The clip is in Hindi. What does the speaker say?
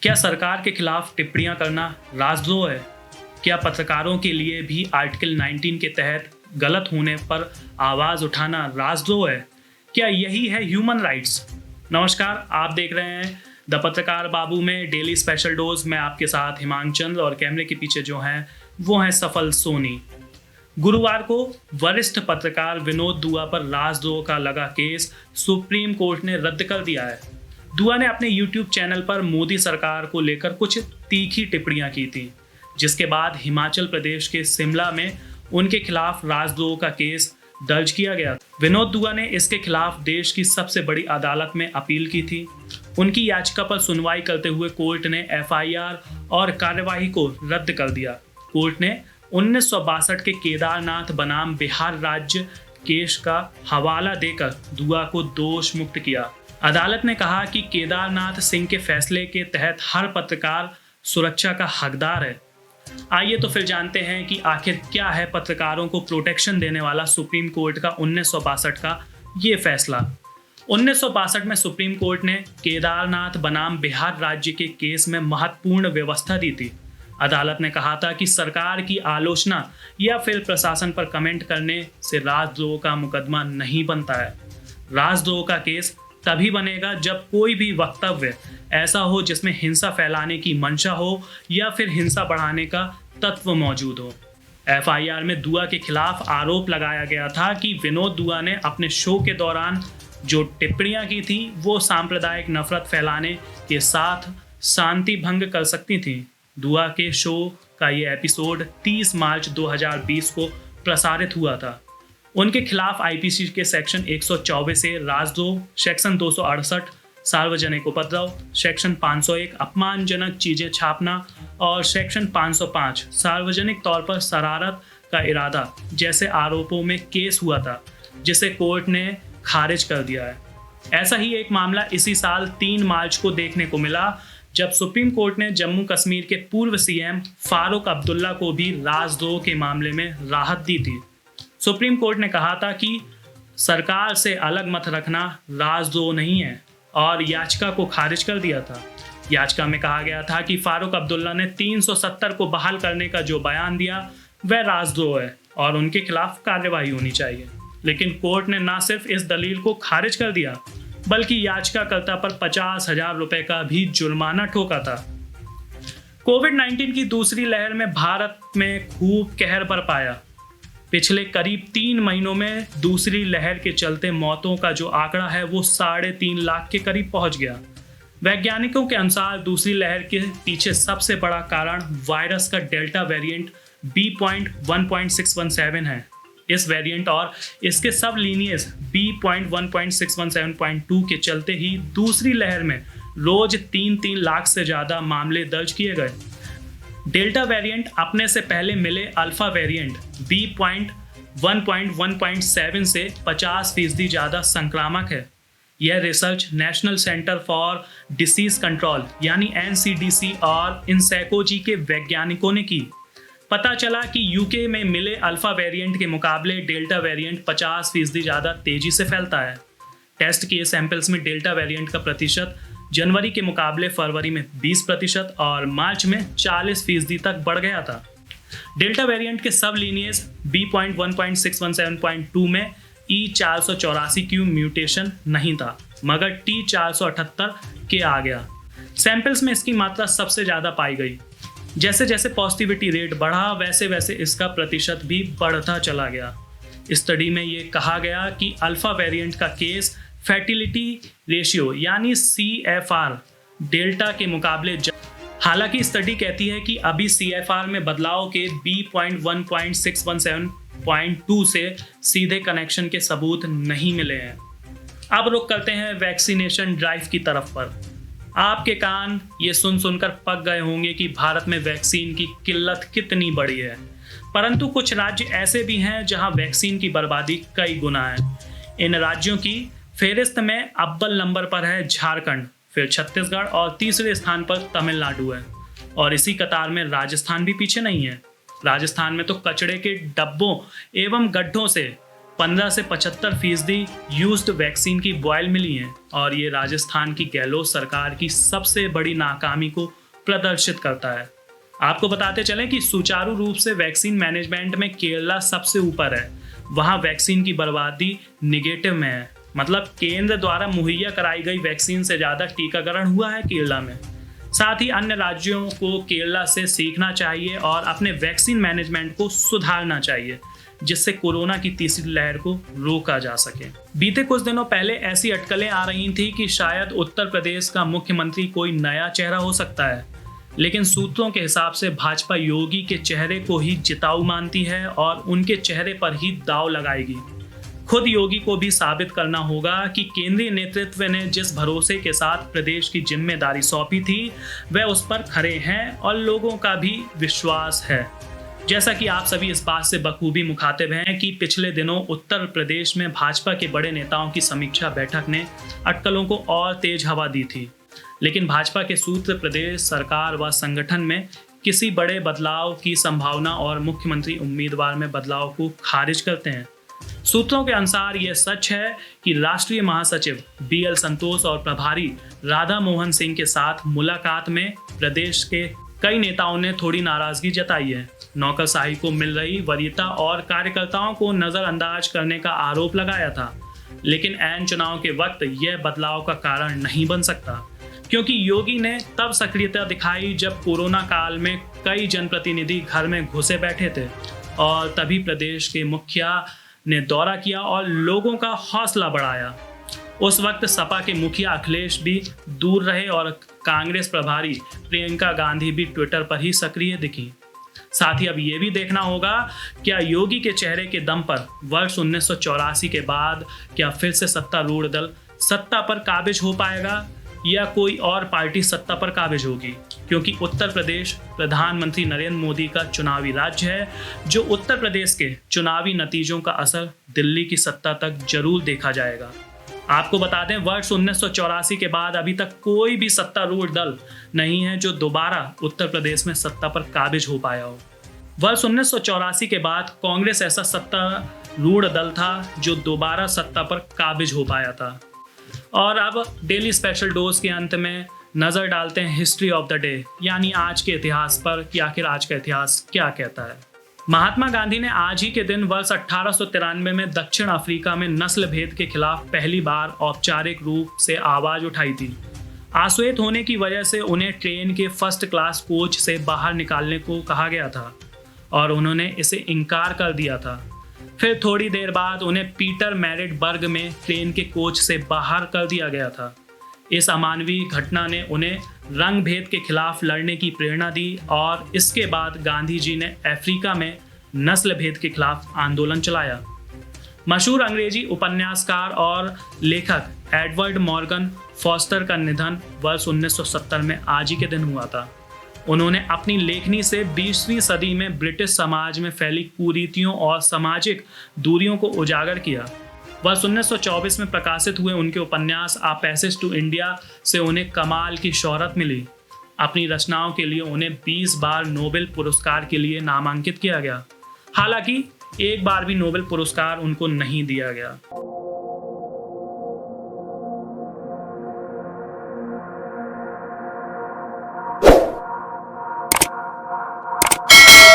क्या सरकार के खिलाफ टिप्पणियां करना राजद्रोह है? क्या पत्रकारों के लिए भी आर्टिकल 19 के तहत गलत होने पर आवाज उठाना राजद्रोह है? क्या यही है ह्यूमन राइट्स? नमस्कार, आप देख रहे हैं द पत्रकार बाबू में डेली स्पेशल डोज। मैं आपके साथ हिमांशु चंद्र और कैमरे के पीछे जो हैं वो हैं सफल सोनी। गुरुवार को वरिष्ठ पत्रकार विनोद दुआ पर राजद्रोह का लगा केस सुप्रीम कोर्ट ने रद्द कर दिया है। दुआ ने अपने यूट्यूब चैनल पर मोदी सरकार को लेकर कुछ तीखी टिप्पणियां की थी, जिसके बाद हिमाचल प्रदेश के शिमला में उनके खिलाफ राजद्रोह का केस दर्ज किया गया। विनोद दुआ ने इसके खिलाफ देश की सबसे बड़ी अदालत में अपील की थी। उनकी याचिका पर सुनवाई करते हुए कोर्ट ने एफआईआर और कार्यवाही को रद्द कर दिया। कोर्ट ने 1962 के केदारनाथ बनाम बिहार राज्य केस का हवाला देकर दुआ को दोष मुक्त किया। अदालत ने कहा कि केदारनाथ सिंह के फैसले के तहत हर पत्रकार सुरक्षा का हकदार है। आइए तो फिर जानते हैं कि आखिर क्या है पत्रकारों को प्रोटेक्शन देने वाला सुप्रीम कोर्ट का 1962 का ये फैसला। 1962 में सुप्रीम कोर्ट ने केदारनाथ बनाम बिहार राज्य के केस में महत्वपूर्ण व्यवस्था दी थी। अदालत ने कहा था कि सरकार की आलोचना या फिर प्रशासन पर कमेंट करने से राजद्रोह का मुकदमा नहीं बनता है। राजद्रोह का केस तभी बनेगा जब कोई भी वक्तव्य ऐसा हो जिसमें हिंसा फैलाने की मंशा हो या फिर हिंसा बढ़ाने का तत्व मौजूद हो। एफआईआर में दुआ के खिलाफ आरोप लगाया गया था कि विनोद दुआ ने अपने शो के दौरान जो टिप्पणियां की थी वो सांप्रदायिक नफरत फैलाने के साथ शांति भंग कर सकती थी। दुआ के शो का ये एपिसोड 30 मार्च 2020 को प्रसारित हुआ था। उनके खिलाफ आईपीसी के सेक्शन 124 से राजद्रोह, सेक्शन 268 सार्वजनिक उपद्रव, सेक्शन 501 अपमानजनक चीजें छापना और सेक्शन 505 सार्वजनिक तौर पर शरारत का इरादा जैसे आरोपों में केस हुआ था, जिसे कोर्ट ने खारिज कर दिया है। ऐसा ही एक मामला इसी साल 3 मार्च को देखने को मिला, जब सुप्रीम कोर्ट ने जम्मू कश्मीर के पूर्व सीएम फारूक अब्दुल्ला को भी राजद्रोह के मामले में राहत दी थी। सुप्रीम कोर्ट ने कहा था कि सरकार से अलग मत रखना राजद्रोह नहीं है और याचिका को खारिज कर दिया था। याचिका में कहा गया था कि फारूक अब्दुल्ला ने 370 को बहाल करने का जो बयान दिया वह राजद्रोह है और उनके खिलाफ कार्रवाई होनी चाहिए। लेकिन कोर्ट ने न सिर्फ इस दलील को खारिज कर दिया बल्कि याचिकाकर्ता पर 50,000 रुपए का भी जुर्माना ठोका था। कोविड-19 की दूसरी लहर में भारत में खूब कहर बरपाया। पिछले करीब 3 महीनों में दूसरी लहर के चलते मौतों का जो आंकड़ा है वो 3.5 लाख के करीब पहुंच गया। वैज्ञानिकों के अनुसार दूसरी लहर के पीछे सबसे बड़ा कारण वायरस का डेल्टा वेरिएंट B.1.617 है। इस वेरिएंट और इसके सब लीनियज B.1.617.2 के चलते ही दूसरी लहर में रोज 3 लाख से ज्यादा मामले दर्ज किए गए। डेल्टा वेरिएंट अपने से पहले मिले अल्फा वेरिएंट B.1.1.7 से 50% ज़्यादा संक्रामक है। यह research national centre for disease control यानी NCDC और इंसेकोजी के वैज्ञानिकों ने की। पता चला कि यूके में मिले अल्फा वेरिएंट के मुकाबले डेल्टा वेरिएंट 50% ज़्यादा तेजी से फैलता है। टेस्ट किए सैंपल्स में डेल्टा वेरिएंट का प्रतिशत जनवरी के मुकाबले फरवरी में 20% और मार्च में 40% तक बढ़ गया था। डेल्टा वेरिएंट के सब लीनियज B.1.617.2 में E484Q म्यूटेशन नहीं था, मगर T478 के आ गया। सैंपल्स में इसकी मात्रा सबसे ज़्यादा पाई गई। जैसे जैसे पॉजिटिविटी रेट बढ़ा वैसे वैसे इसका प्रतिशत भी बढ़ता चला गया। स्टडी में ये कहा गया कि अल्फा वेरिएंट का केस फैटिलिटी रेशियो यानी CFR डेल्टा के मुकाबले हालांकि स्टडी कहती है कि अभी CFR में बदलाव के B.1.617.2 से सीधे कनेक्शन के सबूत नहीं मिले हैं। अब रुक करते हैं वैक्सीनेशन ड्राइव की तरफ पर। आपके कान ये सुनकर पक गए होंगे कि भारत में वैक्सीन की किल्लत कितनी बड़ी है, परंतु कुछ राज्य ऐसे भी हैं जहां वैक्सीन की बर्बादी कई गुना है। इन राज्यों की फेहरिस्त में अव्वल नंबर पर है झारखंड, फिर छत्तीसगढ़ और तीसरे स्थान पर तमिलनाडु है और इसी कतार में राजस्थान भी पीछे नहीं है। राजस्थान में तो कचड़े के डब्बों एवं गड्ढों से 15 से 75% यूज्ड वैक्सीन की बॉयल मिली हैं और ये राजस्थान की गहलोत सरकार की सबसे बड़ी नाकामी को प्रदर्शित करता है। आपको बताते चलें कि सुचारू रूप से वैक्सीन मैनेजमेंट में केरला सबसे ऊपर है। वहाँ वैक्सीन की बर्बादी निगेटिव में है, मतलब केंद्र द्वारा मुहैया कराई गई वैक्सीन से ज़्यादा टीकाकरण हुआ है केरला में। साथ ही अन्य राज्यों को केरला से सीखना चाहिए और अपने वैक्सीन मैनेजमेंट को सुधारना चाहिए, जिससे कोरोना की तीसरी लहर को रोका जा सके। बीते कुछ दिनों पहले ऐसी अटकलें आ रही थी कि शायद उत्तर प्रदेश का मुख्यमंत्री कोई नया चेहरा हो सकता है, लेकिन सूत्रों के हिसाब से भाजपा योगी के चेहरे को ही जिताऊ मानती है और उनके चेहरे पर ही दांव लगाएगी। खुद योगी को भी साबित करना होगा कि केंद्रीय नेतृत्व ने जिस भरोसे के साथ प्रदेश की जिम्मेदारी सौंपी थी वह उस पर खरे हैं और लोगों का भी विश्वास है। जैसा कि आप सभी इस बात से बखूबी मुखातिब हैं कि पिछले दिनों उत्तर प्रदेश में भाजपा के बड़े नेताओं की समीक्षा बैठक ने अटकलों को और तेज हवा दी थी, लेकिन भाजपा के सूत्र प्रदेश सरकार व संगठन में किसी बड़े बदलाव की संभावना और मुख्यमंत्री उम्मीदवार में बदलाव को खारिज करते हैं। सूत्रों के अनुसार यह सच है कि राष्ट्रीय महासचिव BL संतोष और प्रभारी राधा मोहन सिंह के साथ मुलाकात में प्रदेश के कई नेताओं ने थोड़ी नाराजगी जताई है। नौकरशाही को मिल रही वरीयता और कार्यकर्ताओं को नजरअंदाज करने का आरोप लगाया था, लेकिन ऐन चुनाव के वक्त यह बदलाव का कारण नहीं बन सकता, क्योंकि योगी ने तब सक्रियता दिखाई जब कोरोना काल में कई जनप्रतिनिधि घर में घुसे बैठे थे और तभी प्रदेश के मुखिया ने दौरा किया और लोगों का हौसला बढ़ाया। उस वक्त सपा के मुखिया अखिलेश भी दूर रहे और कांग्रेस प्रभारी प्रियंका गांधी भी ट्विटर पर ही सक्रिय दिखी। साथ ही अब ये भी देखना होगा क्या योगी के चेहरे के दम पर वर्ष 1984 के बाद क्या फिर से सत्तारूढ़ दल सत्ता पर काबिज हो पाएगा या कोई और पार्टी सत्ता पर काबिज होगी, क्योंकि उत्तर प्रदेश प्रधानमंत्री नरेंद्र मोदी का चुनावी राज्य है, जो उत्तर प्रदेश के चुनावी नतीजों का असर दिल्ली की सत्ता तक जरूर देखा जाएगा। आपको बता दें, वर्ष 1984 के बाद अभी तक कोई भी सत्तारूढ़ दल नहीं है जो दोबारा उत्तर प्रदेश में सत्ता पर काबिज हो पाया हो। वर्ष 1984 के बाद कांग्रेस ऐसा सत्तारूढ़ दल था जो दोबारा सत्ता पर काबिज हो पाया था। और अब डेली स्पेशल डोज के अंत में नजर डालते हैं हिस्ट्री ऑफ द डे, यानी आज के इतिहास पर कि आखिर आज का इतिहास क्या कहता है। महात्मा गांधी ने आज ही के दिन वर्ष 1893 में दक्षिण अफ्रीका में नस्ल भेद के खिलाफ पहली बार औपचारिक रूप से आवाज उठाई थी। आश्वेत होने की वजह से उन्हें ट्रेन के फर्स्ट क्लास कोच से बाहर निकालने को कहा गया था और उन्होंने इसे इनकार कर दिया था। फिर थोड़ी देर बाद उन्हें पीटर मैरिट्सबर्ग में ट्रेन के कोच से बाहर कर दिया गया था। इस अमानवीय घटना ने उन्हें रंग भेद के खिलाफ लड़ने की प्रेरणा दी और इसके बाद गांधी जी ने अफ्रीका में नस्ल भेद के खिलाफ आंदोलन चलाया। मशहूर अंग्रेजी उपन्यासकार और लेखक एडवर्ड मॉर्गन फॉस्टर का निधन वर्ष 1970 में आज ही के दिन हुआ था। उन्होंने अपनी लेखनी से 20वीं सदी में ब्रिटिश समाज में फैली कुरीतियों और सामाजिक दूरियों को उजागर किया। वर्ष 1924 में प्रकाशित हुए उनके उपन्यास आ पैसेज टू इंडिया से उन्हें कमाल की शोहरत मिली। अपनी रचनाओं के लिए उन्हें 20 बार नोबेल पुरस्कार के लिए नामांकित किया गया, हालांकि एक बार भी नोबेल पुरस्कार उनको नहीं दिया गया।